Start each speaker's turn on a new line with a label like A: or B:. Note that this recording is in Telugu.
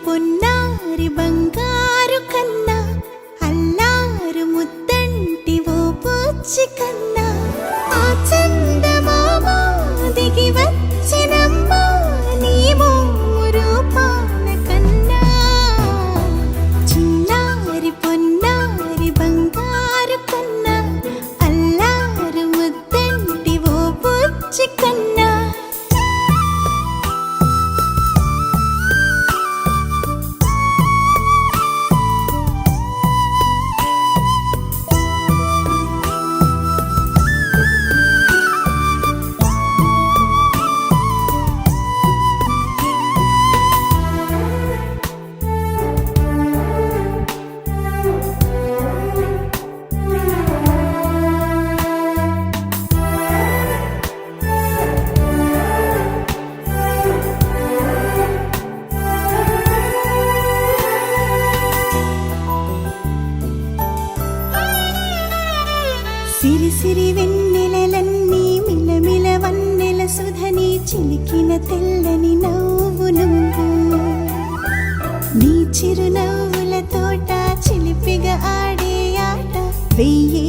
A: పొన్నారి బంగారు కన్నా అల్లారు ముద్దంటి ఓ పూచి కన్నా ఆ చందమామ దిగి వచ్చినమ్మా నీ రూపాన కన్నా చిన్నారి పొన్నారి బంగారు కన్నా అల్లారు ముద్దంటి ఓ పూచి కన్నా సిరి సిరి వెన్నెలలన్నీ మిలమిల వన్నెల సుధని చిలికిన తెల్లని నవ్వు నువ్వు నీ చిరునవ్వుల తోట చిలిపిగా ఆడే ఆట వెయ్యి